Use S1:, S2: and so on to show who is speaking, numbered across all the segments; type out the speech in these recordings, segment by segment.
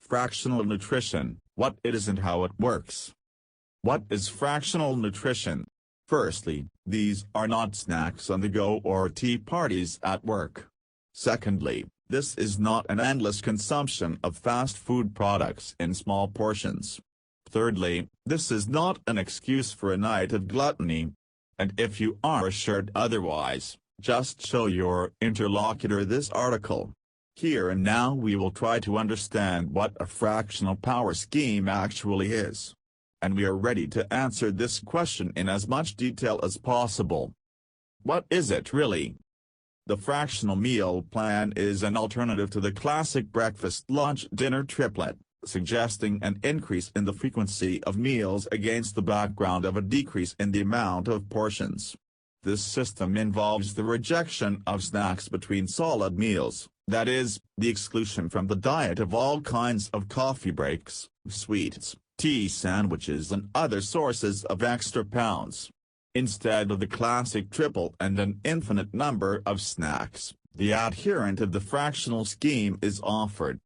S1: Fractional nutrition, what it is and how it works. What is fractional nutrition? Firstly, these are not snacks on the go or tea parties at work. Secondly, this is not an endless consumption of fast food products in small portions. Thirdly, this is not an excuse for a night of gluttony. And if you are assured otherwise, just show your interlocutor this article. Here and now we will try to understand what a fractional power scheme actually is. And we are ready to answer this question in as much detail as possible. What is it really? The fractional meal plan is an alternative to the classic breakfast-lunch-dinner triplet, suggesting an increase in the frequency of meals against the background of a decrease in the amount of portions. This system involves the rejection of snacks between solid meals, that is, the exclusion from the diet of all kinds of coffee breaks, sweets, tea sandwiches and other sources of extra pounds. Instead of the classic triple and an infinite number of snacks, the adherent of the fractional scheme is offered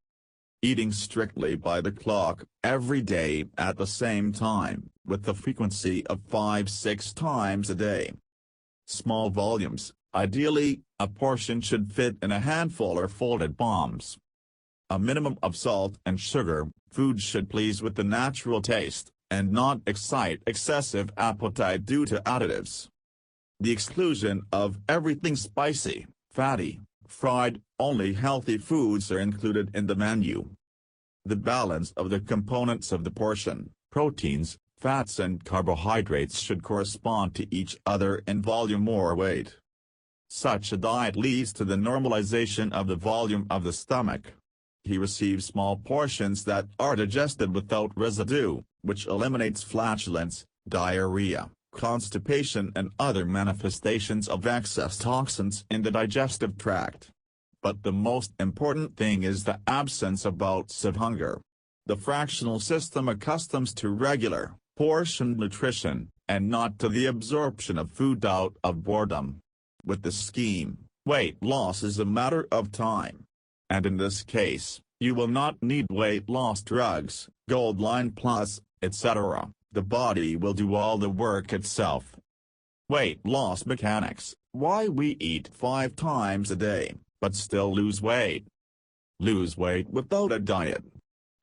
S1: eating strictly by the clock, every day at the same time, with the frequency of 5-6 times a day. Small volumes, ideally, a portion should fit in a handful or folded bombs. A minimum of salt and sugar, food should please with the natural taste, and not excite excessive appetite due to additives. The exclusion of everything spicy, fatty, fried, only healthy foods are included in the menu. The balance of the components of the portion, proteins, fats and carbohydrates should correspond to each other in volume or weight. Such a diet leads to the normalization of the volume of the stomach. He receives small portions that are digested without residue, which eliminates flatulence, diarrhea, constipation and other manifestations of excess toxins in the digestive tract. But the most important thing is the absence of bouts of hunger. The fractional system accustoms to regular, portioned nutrition, and not to the absorption of food out of boredom. With the scheme, weight loss is a matter of time. And in this case, you will not need weight loss drugs, Gold Line Plus, etc. The body will do all the work itself. Weight loss mechanics, why we eat 5 times a day, but still lose weight. Lose weight without a diet.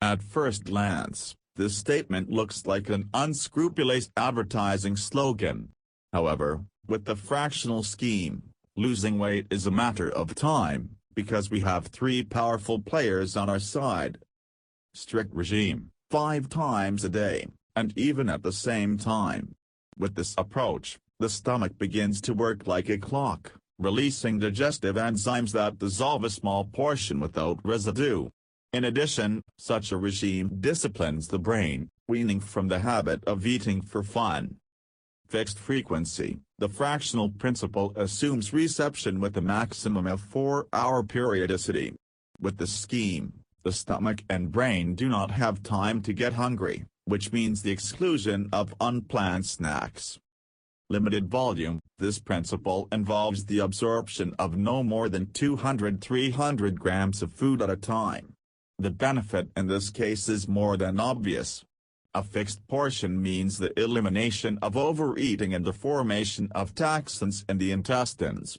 S1: At first glance, this statement looks like an unscrupulous advertising slogan. However, with the fractional scheme, losing weight is a matter of time, because we have 3 powerful players on our side. Strict regime, 5 times a day, and even at the same time. With this approach, the stomach begins to work like a clock, releasing digestive enzymes that dissolve a small portion without residue. In addition, such a regime disciplines the brain, weaning from the habit of eating for fun. Fixed frequency, the fractional principle assumes reception with a maximum of 4-hour periodicity. With the scheme, the stomach and brain do not have time to get hungry, which means the exclusion of unplanned snacks. Limited volume, this principle involves the absorption of no more than 200-300 grams of food at a time. The benefit in this case is more than obvious. A fixed portion means the elimination of overeating and the formation of toxins in the intestines.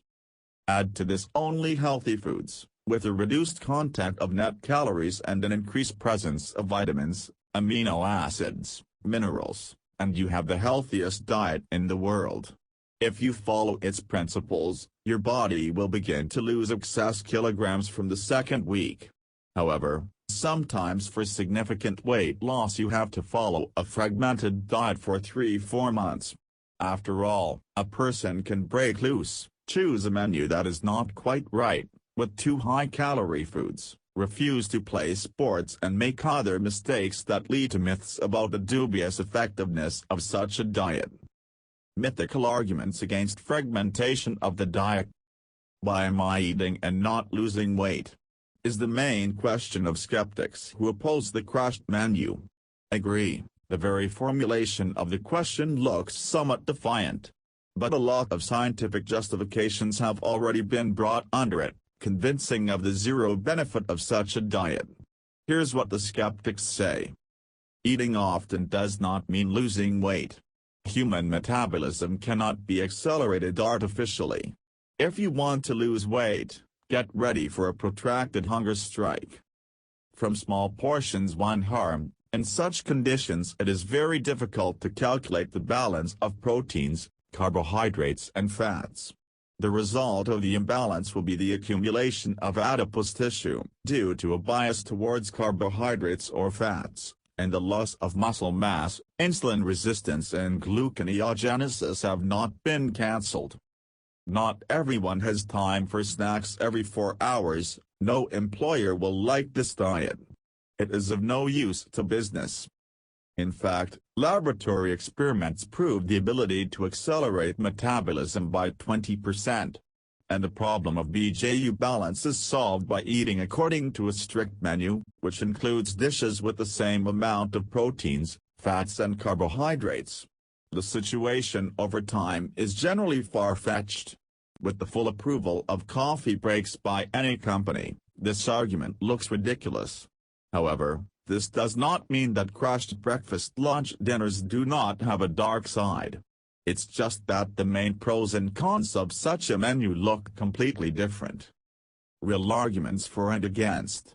S1: Add to this only healthy foods, with a reduced content of net calories and an increased presence of vitamins, amino acids, minerals, and you have the healthiest diet in the world. If you follow its principles, your body will begin to lose excess kilograms from the second week. However, sometimes for significant weight loss you have to follow a fragmented diet for 3-4 months. After all, a person can break loose, choose a menu that is not quite right, with too high-calorie foods, refuse to play sports and make other mistakes that lead to myths about the dubious effectiveness of such a diet. Mythical arguments against fragmentation of the diet. Why am I eating and not losing weight? Is the main question of skeptics who oppose the crushed menu. Agree, the very formulation of the question looks somewhat defiant. But a lot of scientific justifications have already been brought under it, convincing of the zero benefit of such a diet. Here's what the skeptics say. Eating often does not mean losing weight. Human metabolism cannot be accelerated artificially. If you want to lose weight, get ready for a protracted hunger strike. From small portions won't harm. In such conditions it is very difficult to calculate the balance of proteins, carbohydrates and fats. The result of the imbalance will be the accumulation of adipose tissue due to a bias towards carbohydrates or fats, and the loss of muscle mass. Insulin resistance and gluconeogenesis have not been cancelled. Not everyone has time for snacks every 4 hours. No employer will like this diet. It is of no use to business. In fact, laboratory experiments prove the ability to accelerate metabolism by 20%. And the problem of BJU balance is solved by eating according to a strict menu, which includes dishes with the same amount of proteins, fats and carbohydrates. The situation over time is generally far-fetched. With the full approval of coffee breaks by any company, this argument looks ridiculous. However, this does not mean that crushed breakfast, lunch, dinners do not have a dark side. It's just that the main pros and cons of such a menu look completely different. Real arguments for and against.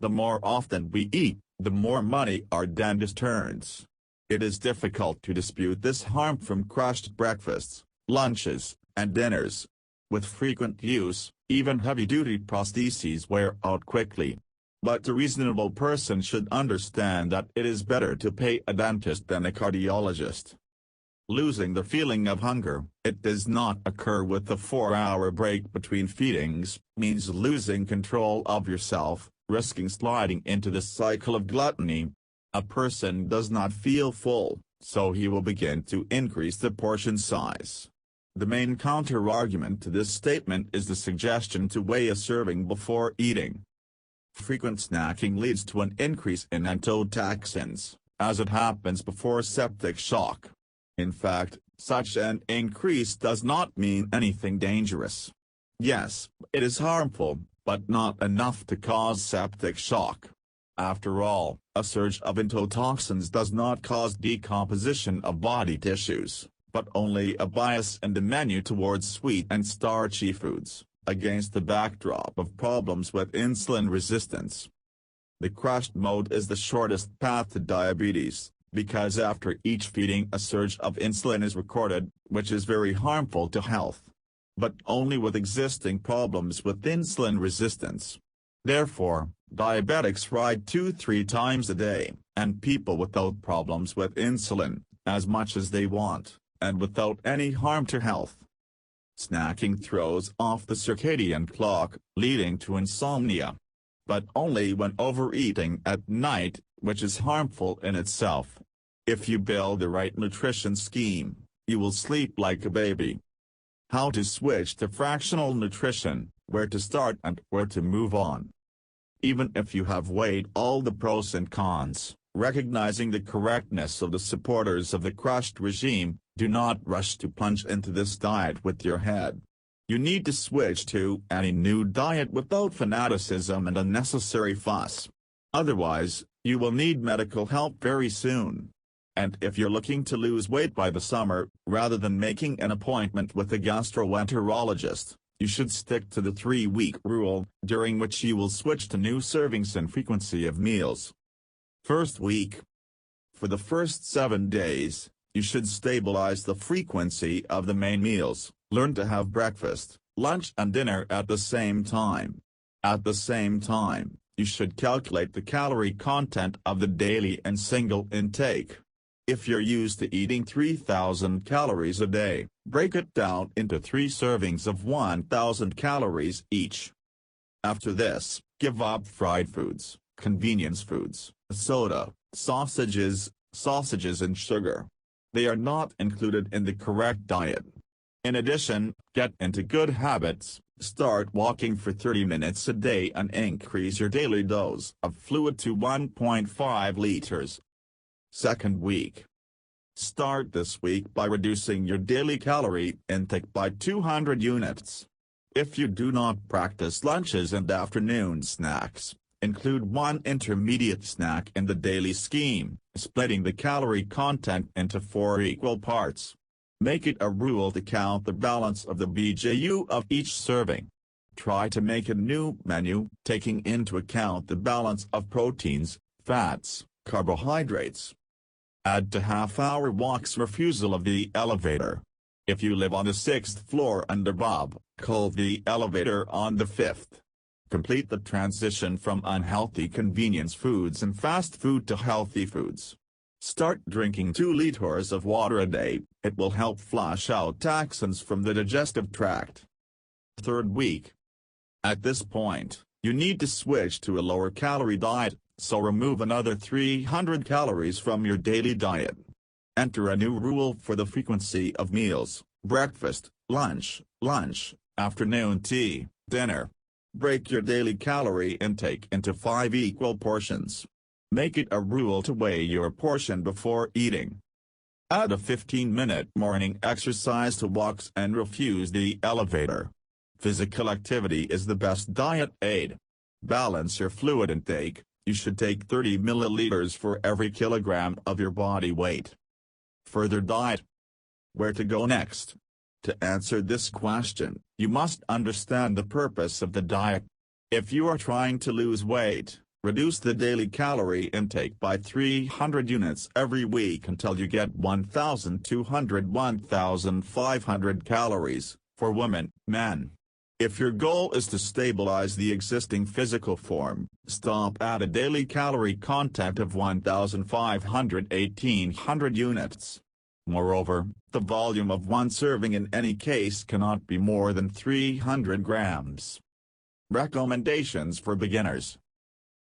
S1: The more often we eat, the more money our dentist earns. It is difficult to dispute this harm from crushed breakfasts, lunches, and dinners. With frequent use, even heavy-duty prostheses wear out quickly. But the reasonable person should understand that it is better to pay a dentist than a cardiologist. Losing the feeling of hunger, it does not occur with the 4-hour break between feedings, means losing control of yourself, risking sliding into the cycle of gluttony. A person does not feel full, so he will begin to increase the portion size. The main counter-argument to this statement is the suggestion to weigh a serving before eating. Frequent snacking leads to an increase in endotoxins, as it happens before septic shock. In fact, such an increase does not mean anything dangerous. Yes, it is harmful, but not enough to cause septic shock. After all, a surge of endotoxins does not cause decomposition of body tissues, but only a bias in the menu towards sweet and starchy foods, against the backdrop of problems with insulin resistance. The crushed mode is the shortest path to diabetes, because after each feeding a surge of insulin is recorded, which is very harmful to health. But only with existing problems with insulin resistance. Therefore, diabetics ride 2-3 times a day, and people without problems with insulin, as much as they want, and without any harm to health. Snacking throws off the circadian clock, leading to insomnia. But only when overeating at night, which is harmful in itself. If you build the right nutrition scheme, you will sleep like a baby. How to switch to fractional nutrition, where to start and where to move on. Even if you have weighed all the pros and cons, recognizing the correctness of the supporters of the crushed regime, do not rush to plunge into this diet with your head. You need to switch to any new diet without fanaticism and unnecessary fuss. Otherwise, you will need medical help very soon. And if you're looking to lose weight by the summer, rather than making an appointment with a gastroenterologist, you should stick to the 3-week rule, during which you will switch to new servings and frequency of meals. First week. For the first 7 days, you should stabilize the frequency of the main meals. Learn to have breakfast, lunch and dinner at the same time. At the same time, you should calculate the calorie content of the daily and single intake. If you're used to eating 3,000 calories a day, break it down into 3 servings of 1,000 calories each. After this, give up fried foods, convenience foods, soda, sausages and sugar. They are not included in the correct diet. In addition, get into good habits, start walking for 30 minutes a day and increase your daily dose of fluid to 1.5 liters. Second week. Start this week by reducing your daily calorie intake by 200 units. If you do not practice lunches and afternoon snacks, Include one intermediate snack in the daily scheme, splitting the calorie content into 4 equal parts. Make it a rule to count the balance of the BJU of each serving. Try to make a new menu, taking into account the balance of proteins, fats, carbohydrates. Add to half-hour walks refusal of the elevator. If you live on the 6th floor and above, call the elevator on the 5th. Complete the transition from unhealthy convenience foods and fast food to healthy foods. Start drinking 2 liters of water a day, it will help flush out toxins from the digestive tract. 3rd week. At this point, you need to switch to a lower-calorie diet, so remove another 300 calories from your daily diet. Enter a new rule for the frequency of meals: breakfast, lunch, afternoon tea, dinner. Break your daily calorie intake into 5 equal portions. Make it a rule to weigh your portion before eating. Add a 15-minute morning exercise to walks and refuse the elevator. Physical activity is the best diet aid. Balance your fluid intake. You should take 30 milliliters for every kilogram of your body weight. Further diet. Where to go next? To answer this question, you must understand the purpose of the diet. If you are trying to lose weight, reduce the daily calorie intake by 300 units every week until you get 1,200–1,500 calories, for women, men. If your goal is to stabilize the existing physical form, stop at a daily calorie content of 1,500–1,800 units. Moreover, the volume of one serving in any case cannot be more than 300 grams. Recommendations for beginners.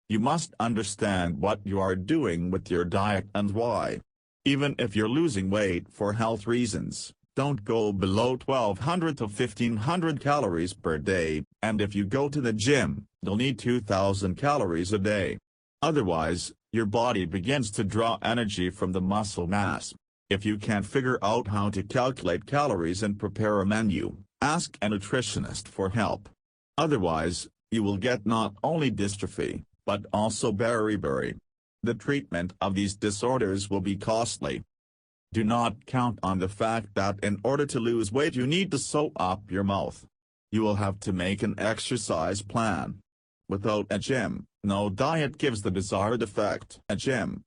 S1: You must understand what you are doing with your diet and why. Even if you're losing weight for health reasons, don't go below 1,200 to 1,500 calories per day, and if you go to the gym, you'll need 2,000 calories a day. Otherwise, your body begins to draw energy from the muscle mass. If you can't figure out how to calculate calories and prepare a menu, ask a nutritionist for help. Otherwise, you will get not only dystrophy, but also beriberi. The treatment of these disorders will be costly. Do not count on the fact that in order to lose weight you need to sew up your mouth. You will have to make an exercise plan. Without a gym, no diet gives the desired effect. A gym